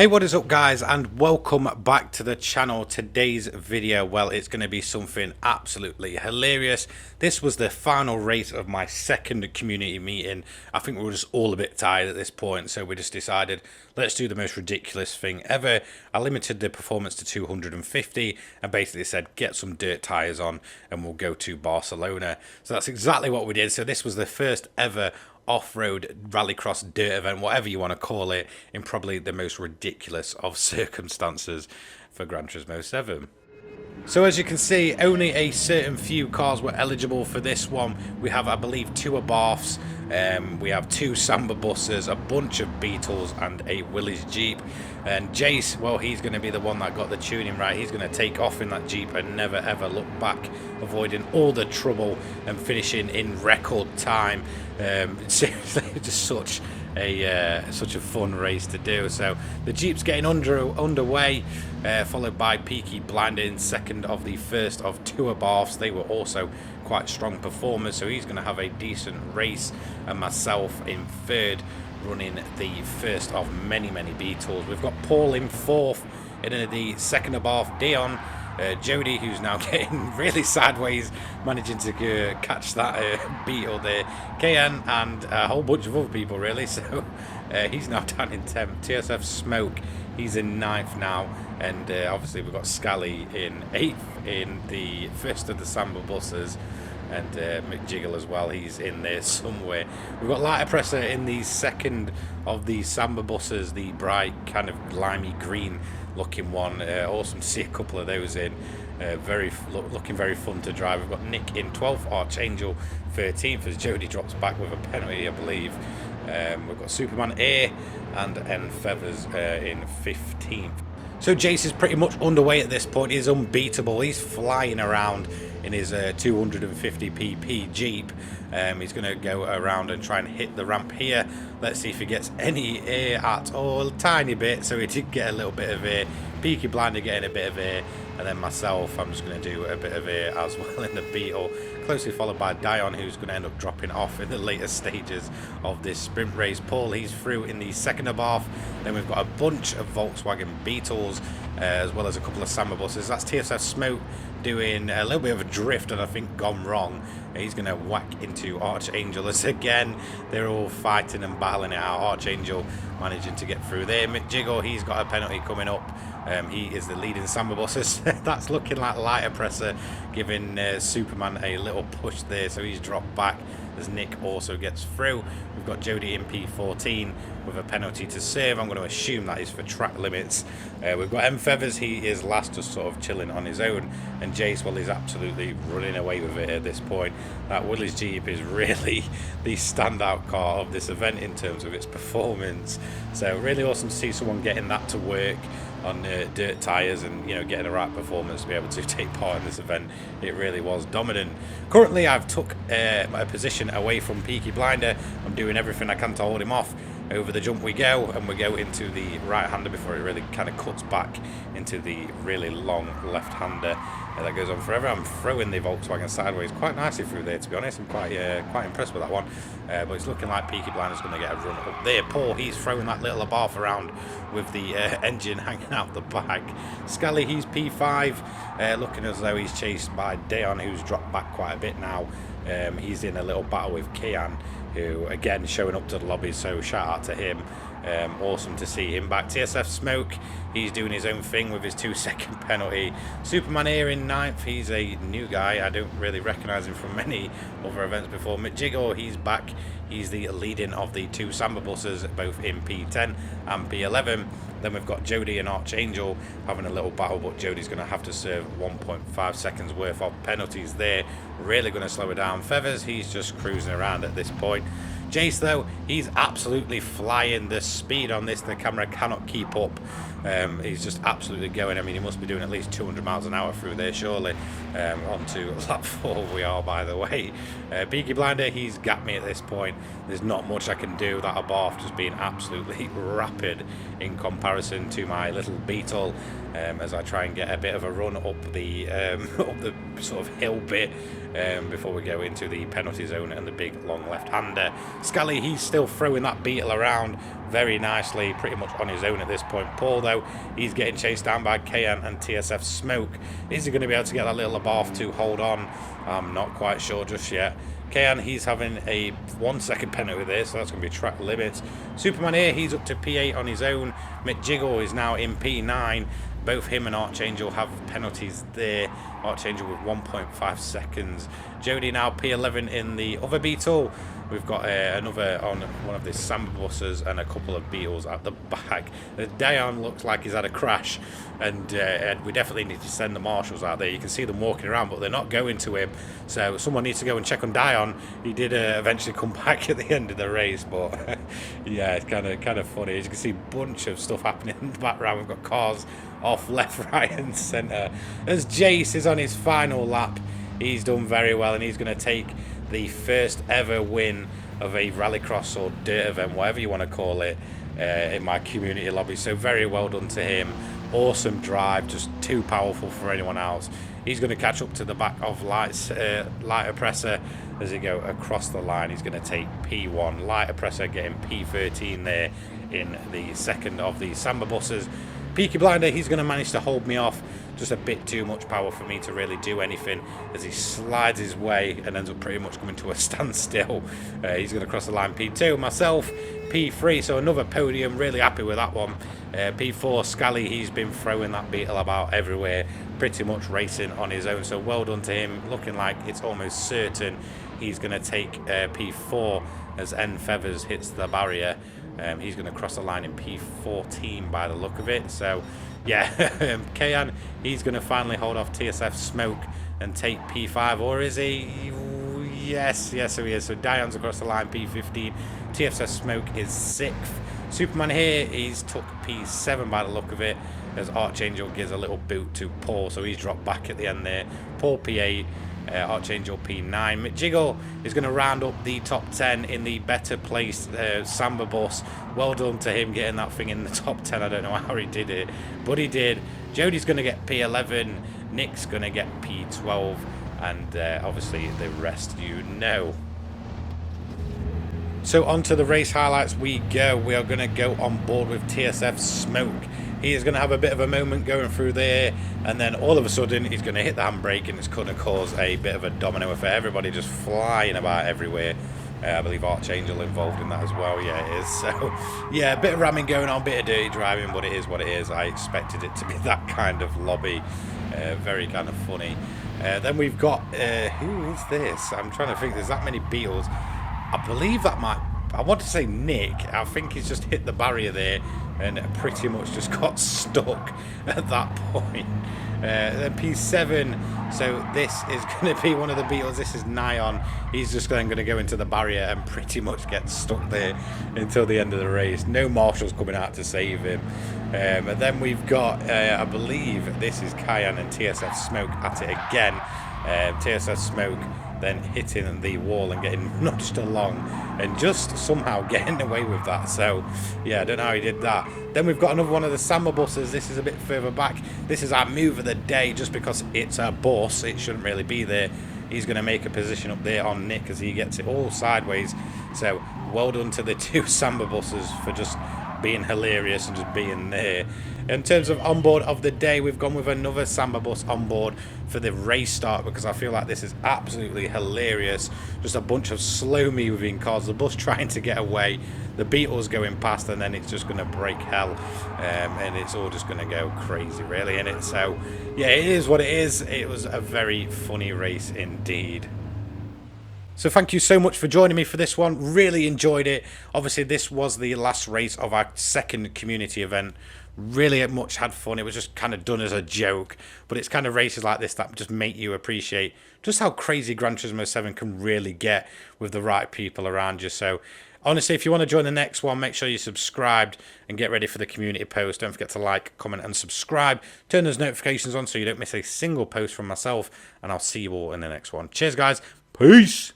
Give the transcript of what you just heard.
Hey, what is up guys, and welcome back to the channel. Today's video, well, it's going to be something absolutely hilarious. This was the final race of my second community meeting. I think we were just all a bit tired at this point, so we just decided let's do the most ridiculous thing ever. I limited the performance to 250 and basically said get some dirt tires on and we'll go to Barcelona. So that's exactly what we did. So this was the first ever off-road rallycross dirt event, whatever you want to call it, in probably the most ridiculous of circumstances for Gran Turismo 7. So as you can see, only a certain few cars were eligible for this one. We have, I believe, 2 Abarths, we have 2 Samba buses, a bunch of Beetles and a Willys Jeep. And Jace, well, he's going to be the one that got the tuning right. He's going to take off in that Jeep and never ever look back, avoiding all the trouble and finishing in record time. Seriously, just such a fun race to do. So the Jeep's getting underway, followed by Peaky Blinder in second of the first of 2 Abarths. They were also quite strong performers, so he's going to have a decent race, and myself in third, running the first of many Beetles. We've got Paul in fourth, and in the second Abarth, Dion. Jody, who's now getting really sideways, managing to catch that Beetle there. KN and a whole bunch of other people, really. So he's now down in 10th. TSF Smoke, he's in 9th now. And obviously we've got Scally in 8th in the first of the Samba buses. And McJiggle as well, he's in there somewhere. We've got Light Oppressor in the second of the Samba buses, the bright kind of limey green looking one. Awesome to see a couple of those in. Looking very fun to drive. We've got Nick in 12th, Archangel 13th as Jody drops back with a penalty, I believe. We've got Superman A and N Feathers in 15th. So Jace is pretty much underway at this point. He's unbeatable. He's flying around in his 250 pp Jeep. He's going to go around and try and hit the ramp here. Let's see if he gets any air at all. A tiny bit, so he did get a little bit of air. Peaky Blinder getting a bit of air. And then myself, I'm just going to do a bit of air as well in the Beetle. Closely followed by Dion, who's going to end up dropping off in the later stages of this sprint race. Paul, he's through in the second Abarth. Then we've got a bunch of Volkswagen Beetles, as well as a couple of Samba buses. That's TSF Smoke doing a little bit of a drift and I think gone wrong. He's going to whack into Archangel as again they're all fighting and battling it out. Archangel managing to get through there. McJiggle, he's got a penalty coming up. He is the leading Samba buses. That's looking like Light Oppressor giving Superman a little push there, so he's dropped back as Nick also gets through. We've got Jody in P14 with a penalty to serve. I'm going to assume that is for track limits. We've got M Feathers, he is last, just sort of chilling on his own, and Jace, well, he's absolutely running away with it at this point. That Willys Jeep is really the standout car of this event in terms of its performance, so really awesome to see someone getting that to work on dirt tyres and, you know, getting a right performance to be able to take part in this event. It really was dominant. Currently I've took my position away from Peaky Blinder. I'm doing everything I can to hold him off. Over the jump we go, and we go into the right-hander before it really kind of cuts back into the really long left-hander that goes on forever. I'm throwing the Volkswagen sideways quite nicely through there, to be honest. I'm quite impressed with that one. But it's looking like Peaky Blinder's going to get a run up there. Paul, he's throwing that little Abarth around with the engine hanging out the back. Scally, he's P5, looking as though he's chased by Deon, who's dropped back quite a bit now. He's in a little battle with Kian, who again showing up to the lobby, so shout out to him. Awesome to see him back. TSF Smoke, he's doing his own thing with his 2-second penalty. Superman here in 9th, he's a new guy. I don't really recognise him from many other events before. McJiggle, he's back. He's the leading of the 2 Samba buses, both in P10 and P11. Then we've got Jody and Archangel having a little battle, but Jody's going to have to serve 1.5 seconds worth of penalties there. Really going to slow her down. Feathers, he's just cruising around at this point. Jace, though, he's absolutely flying. The speed on this, the camera cannot keep up. He's just absolutely going. I mean, he must be doing at least 200 miles an hour through there, surely. On to lap 4 we are, by the way. Peaky Blinder, he's got me at this point. There's not much I can do. That Abarth just being absolutely rapid in comparison to my little Beetle, as I try and get a bit of a run up the sort of hill bit before we go into the penalty zone and the big long left-hander. Scally, he's still throwing that Beetle around very nicely, pretty much on his own at this point. Paul, though, he's getting chased down by Kayan and TSF Smoke. Is he going to be able to get that little Abarth to hold on? I'm not quite sure just yet. Kayan, he's having a 1 second penalty there, so that's going to be track limits. Superman here, he's up to P8 on his own. McJiggle is now in P9. Both him and Archangel have penalties there. Archangel with 1.5 seconds. Jody now P11 in the other Beetle. We've got another on one of the Samba buses and a couple of Beetles at the back. Dion looks like he's had a crash, and we definitely need to send the marshals out there. You can see them walking around, but they're not going to him. So someone needs to go and check on Dion. He did eventually come back at the end of the race, but yeah, it's kind of funny. As you can see, a bunch of stuff happening in the background. We've got cars off left, right, and centre. As Jace is on his final lap, he's done very well, and he's going to take the first ever win of a rallycross or dirt event, whatever you want to call it, in my community lobby. So very well done to him. Awesome drive, just too powerful for anyone else. He's going to catch up to the back of Light Oppressor as he go across the line. He's going to take P1. Light Oppressor getting P13 there in the second of the Samba buses. Peaky Blinder, he's going to manage to hold me off. Just a bit too much power for me to really do anything as he slides his way and ends up pretty much coming to a standstill. He's going to cross the line. P2, myself, P3, so another podium. Really happy with that one. P4, Scally, he's been throwing that Beetle about everywhere, pretty much racing on his own. So well done to him. Looking like it's almost certain he's going to take P4 as N Feathers hits the barrier. He's going to cross the line in P14 by the look of it. So, yeah, Kayan, he's going to finally hold off TSF Smoke and take P5. Or is he? Yes, so he is. So, Dion's across the line, P15. TSF Smoke is 6th. Superman here, he's took P7 by the look of it, as Archangel gives a little boot to Paul. So, he's dropped back at the end there. Paul P8. Archangel P9. McJiggle is going to round up the top 10 in the better placed Samba bus. Well done to him getting that thing in the top 10. I don't know how he did it, but he did. Jody's going to get P11. Nick's going to get P12. And obviously the rest you know. So on to the race highlights we go. We are going to go on board with TSF Smoke. He is going to have a bit of a moment going through there, and then all of a sudden he's going to hit the handbrake, and it's going to cause a bit of a domino effect. Everybody just flying about everywhere. I believe Archangel involved in that as well. Yeah, it is. So, yeah, a bit of ramming going on, a bit of dirty driving, but it is what it is. I expected it to be that kind of lobby. Very kind of funny. Then we've got... who is this? I'm trying to think. There's that many Beetles. I believe that might... I want to say Nick. I think he's just hit the barrier there and pretty much just got stuck at that point. Then P7, so this is going to be one of the Beetles. This is Nyon. He's just going to go into the barrier and pretty much get stuck there until the end of the race. No marshals coming out to save him. And then we've got, I believe this is Kayan and TSF Smoke at it again. TSF Smoke then hitting the wall and getting nudged along and just somehow getting away with that. So yeah, I don't know how he did that. Then we've got another one of the Samba buses. This is a bit further back. This is our move of the day. Just because it's a bus, it shouldn't really be there. He's going to make a position up there on Nick as he gets it all sideways. So well done to the two Samba buses for just being hilarious and just being there. In terms of onboard of the day, we've gone with another Samba bus on board for the race start because I feel like this is absolutely hilarious. Just a bunch of slow moving cars, the bus trying to get away, the Beetles going past, and then it's just going to break hell, and it's all just going to go crazy really, isn't it? So yeah, it is what it is. It was a very funny race indeed. So thank you so much for joining me for this one. Really enjoyed it. Obviously, this was the last race of our second community event. Really much had fun. It was just kind of done as a joke. But it's kind of races like this that just make you appreciate just how crazy Gran Turismo 7 can really get with the right people around you. So honestly, if you want to join the next one, make sure you're subscribed and get ready for the community post. Don't forget to like, comment, and subscribe. Turn those notifications on so you don't miss a single post from myself. And I'll see you all in the next one. Cheers, guys. Peace.